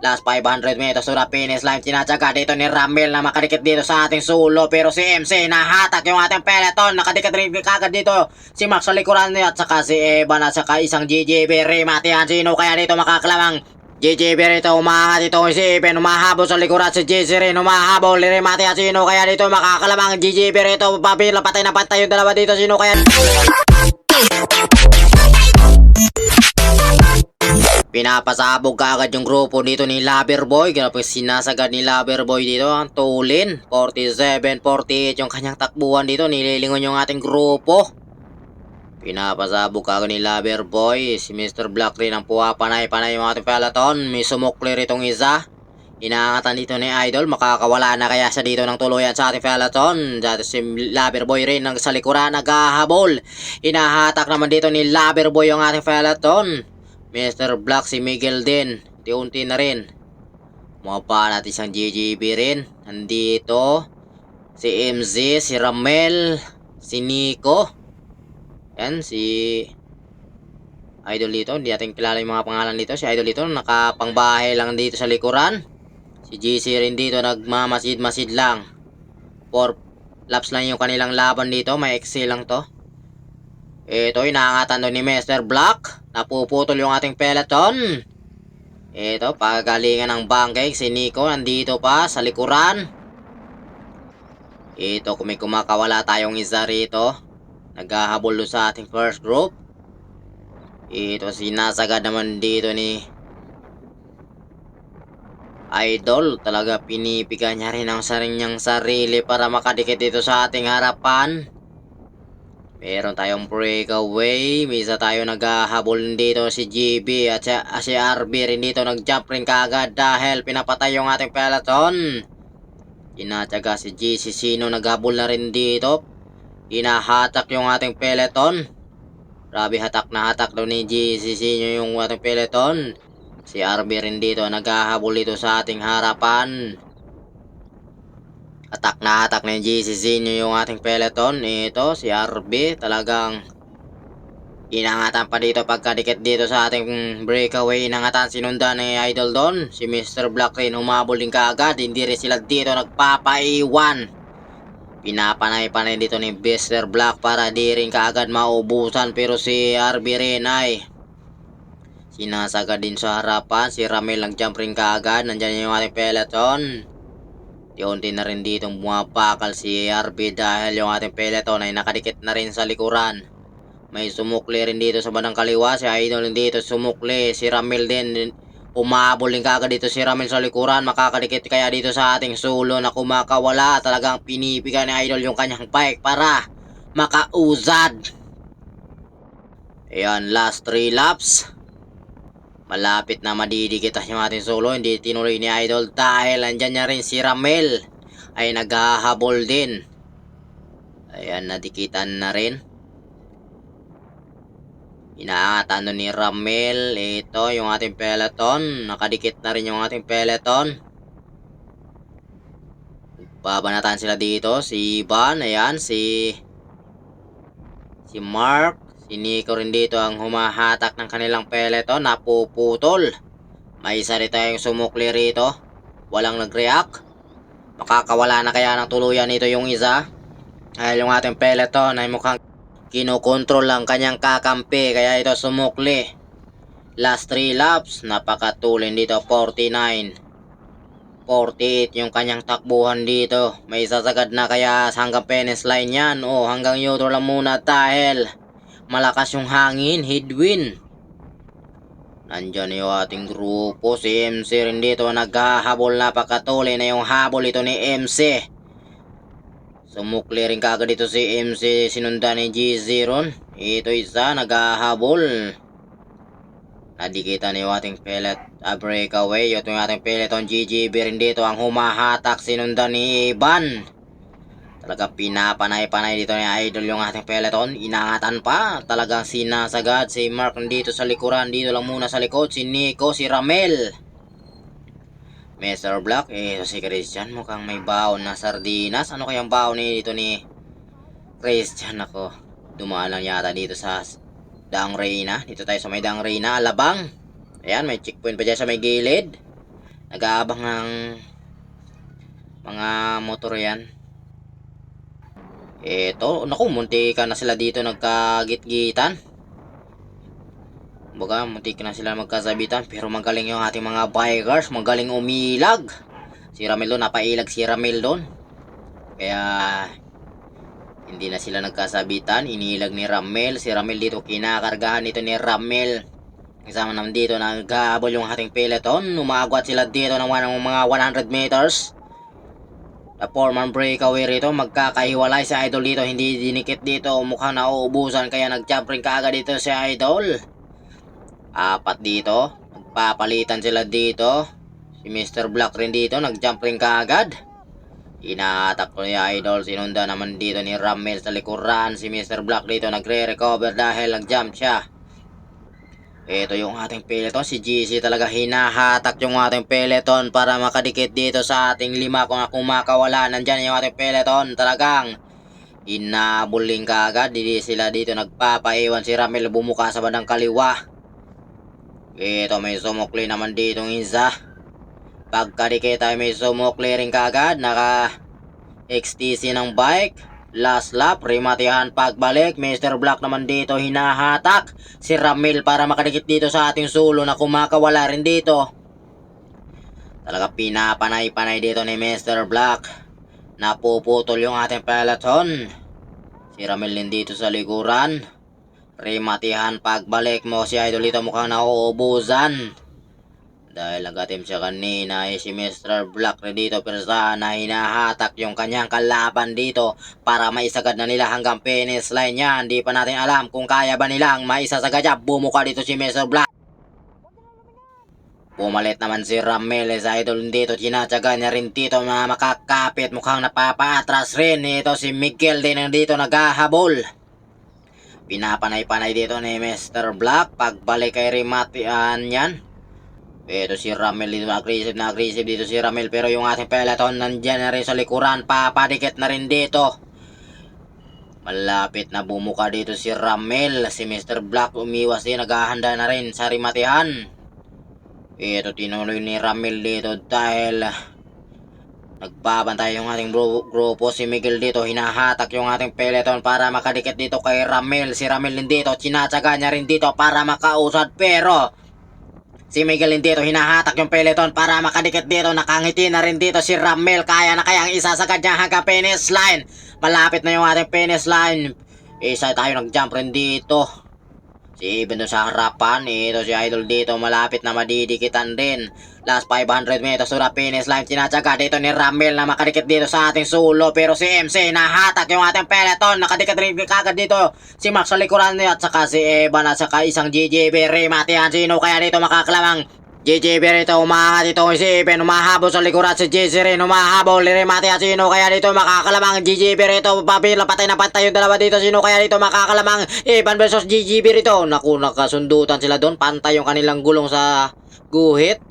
Last 500 meters to the finish line. Tinatsaga dito ni Ramil na makadikit dito sa ating sulo. Pero si MC nahatak yung ating peloton. Nakadikit rin kagad dito si Max sa likuran niya. At saka si Evan at saka isang GGB. Rimatihan sino kaya dito makakalamang. GGB rito umaangat ito si Evan. Umahabol sa likuran si GC rin. Umahabol Rimatihan sino kaya dito makakalamang. GGB rito papila patay na patay yung dalawa dito. Sino kaya pinapasabog kaagad yung grupo dito ni Loverboy. Grabe sinasagad ni Loverboy dito ang tulin. 47-48 yung kanyang takbuhan dito. Nililingon yung ating grupo. Pinapasabog kaagad ni Loverboy. Si Mr. Black rin ang puwapanay-panay yung ating peloton. May sumuklir itong isa. Inaangatan dito ni Idol. Makakawala na kaya siya dito ng tuluyan sa ating peloton. Dati si Loverboy rin sa likuran naghahabol. Inahatak naman dito ni Loverboy yung ating peloton. Mr. Black si Miguel din. Unti na rin. Mapa natin isang GGB rin. Nandito. Si MZ, si Ramel, si Nico. Yan, si Idol dito. Hindi natin kilala yung mga pangalan dito. Si Idol dito, nakapangbahay lang dito sa likuran. Si GC rin dito, nagmamasid-masid lang. 4 laps lang yung kanilang laban dito. May excel lang to. Ito, inaangatan doon ni Mr. Black. Napuputol yung ating peloton. Ito, pagalingan ng bangkay. Si Nico nandito pa sa likuran. Ito, kung may kumakawala tayong isa rito. Naghahabol sa ating first group. Ito, sinasagad naman dito ni Idol. Talaga pinipigan niya rin ang sarinyang sarili para makadikit dito sa ating harapan. Meron tayong breakaway. Misa tayo naghahabol dito si GB at si RB rin dito nag-jump rin kagad dahil pinapatay yung ating peloton. Tinatsaga si GC Sino naghabol na rin dito. Inahatak yung ating peloton. Grabe hatak na hatak daw ni GC Sino yung ating peloton. Si RB rin dito naghahabol dito sa ating harapan. Atak na atak ng GCC nyo yung ating peloton. Ito si RB talagang inangatan pa dito pagkadikit dito sa ating breakaway. Inangatan sinundan ni Idol doon. Si Mr. Black rin humabol din kaagad. Hindi rin sila dito nagpapaiwan. Pinapanay-panay dito ni Mr. Black para di rin kaagad maubusan. Pero si RB rin ay sinasagad din sa harapan. Si Ramel nag-jump rin kaagad. Nandyan yung ating peloton. Unti na rin dito bumapakal si RB dahil yung ating peloton ay nakadikit na rin sa likuran. May sumukli rin dito sa bandang kaliwa. Si Idol din dito sumukli. Si Ramil din umabol din kagad dito si Ramil sa likuran. Makakadikit kaya dito sa ating sulo na kumakawala. Talagang pinipigan ni Idol yung kanyang bike para makauzad. Ayan, last 3 laps. Malapit na madidikit yung ating solo. Hindi tinuloy ni Idol dahil andyan niya rin si Ramel ay naghahabol din. Ayan, nadikitan na rin. Inaangatan doon ni Ramel. Ito yung ating peloton. Nakadikit na rin yung ating peloton. Babanatan sila dito. Si Ivan, ayan, si Mark. Si Nico rin dito ang humahatak ng kanilang peloton. Napuputol. May isa rin tayong sumukli rito. Walang nag-react. Makakawala na kaya ng tuluyan nito yung isa. Dahil yung ating peloton ay mukhang kinokontrol lang kanyang kakampi. Kaya ito sumukli. Last 3 laps. Napakatulin dito. 49. 48 yung kanyang takbuhan dito. May sasagad na kaya hanggang finish line yan. O hanggang neutral lang muna dahil malakas yung hangin, headwind. Nandyan yung ating grupo. Si MC rin dito naghahabol. Napakatuloy na yung habol ito ni MC. Sumukli rin kagad dito si MC. Sinundan ni G0. Ito isa naghahabol. Nadikitan yung ating pellet breakaway. Ito yung ating peloton. GGB rin dito ang humahatak. Sinundan ni Ivan. Talagang pinapanay-panay dito ni Idol yung ating peloton. Inangatan pa. Talagang sinasagad si Mark dito sa likuran. Dito lang muna sa likod. Si Nico, si Ramel. Mr. Black. Si Christian. Mukhang may baon na sardinas. Ano kayang baon dito ni Christian? Ako. Dumaan lang yata dito sa Daang Reyna. Dito tayo sa may Daang Reyna. Alabang. Ayan, may checkpoint pa dyan sa may gilid. Nag-aabang ng mga motor yan. Eto, naku, munti ka na sila dito nagkagit-gitan. Baga, munti ka na sila magkasabitan. Pero magaling yung ating mga bikers. Magaling umilag. Si Ramil doon, napailag si Ramil doon. Kaya, hindi na sila nagkasabitan. Inilag ni Ramil. Si Ramil dito, kinakargahan dito ni Ramil. Kasama naman dito, naghahabol yung ating peloton. Umagwat sila dito ng mga 100 meters. The 4-man breakaway rito, magkakahiwalay si Idol dito, hindi dinikit dito, mukhang nauubusan kaya nag-jump rin kaagad dito si Idol. Apat dito, magpapalitan sila dito. Si Mr. Black rin dito, nag-jump rin kaagad. Inahatak ko ni Idol, sinunda naman dito ni Ramel sa likuran. Si Mr. Black dito nagre-recover dahil nag-jump siya. Ito yung ating peloton, si GC talaga hinahatak yung ating peloton para makadikit dito sa ating 5 kung kumakawala. Nandyan yung ating peloton, talagang inabuling ka agad. Hindi sila dito nagpapaiwan. Si Ramel bumuka sa bandang kaliwa. Ito may sumukli naman dito ng isa. Pagkadikit ay may sumukli rin kaagad. Naka XTC ng bike. Last lap, rematihan pagbalik. Mr. Black naman dito hinahatak si Ramil para makadikit dito sa ating sulo na kumakawala rin dito. Talaga pinapanay-panay dito ni Mr. Black. Napuputol yung ating peloton. Si Ramil din dito sa likuran. Rematihan pagbalik mo si Idol dito, mukhang nauubusan. Dahil nag-attempt siya kanina si Mr. Black rin dito, pero sana hinahatak yung kanyang kalaban dito para maisagad na nila hanggang finish line yan. Hindi pa natin alam kung kaya ba nilang maisasagad yan. Bumuka dito si Mr. Black. Pumalit naman si Ramel sa Idol dito. Tinatsaga niya rin dito na makakapit. Mukhang napapaatras rin. Ito si Miguel din dito naghahabol. Pinapanay-panay dito ni Mr. Black. Pagbalik kay rematihan yan. Ito si Ramel dito, aggressive dito si Ramel, pero yung ating peloton nandyan na rin sa likuran, papadikit na rin dito. Malapit na bumuka dito si Ramel. Si Mr. Black umiwas din, naghahanda na rin sa rimatihan. Ito tinuloy ni Ramel dito dahil nagbabantay yung ating grupo. Si Miguel dito hinahatak yung ating peloton para makadikit dito kay Ramel. Si Ramel din dito, sinatsaga niya rin dito para makausad, pero si Miguel dito hinahatak yung peloton para makadikit dito. Nakangiti na rin dito si Ramel. Kaya na kayang isasagad niya hanggang finish line. Malapit na yung ating finish line. Isa tayo nag-jump rin dito. Si Eben doon sa harapan. Ito si Idol dito, malapit na madidikitan din. Last 500 meters to the finish line. Tinatsaga dito ni Ramel na makadikit dito sa ating sulo. Pero si MC nahatak yung ating peloton. Nakadikit rin kagad dito si Max sa likuran niya. At saka si Evan at saka isang GGB. Rematihan, sino kaya dito makakalamang? GGB rito, umahat ito si Eben. Umahabol sa likuran si GC rin. Umahabol, rematihan, sino kaya dito makakalamang? GGB rito, papila, patay na patay yung dalawa dito. Sino kaya dito makakalamang? Evan versus GGB rito. Naku, nakasundutan sila doon. Pantay yung kanilang gulong sa guhit.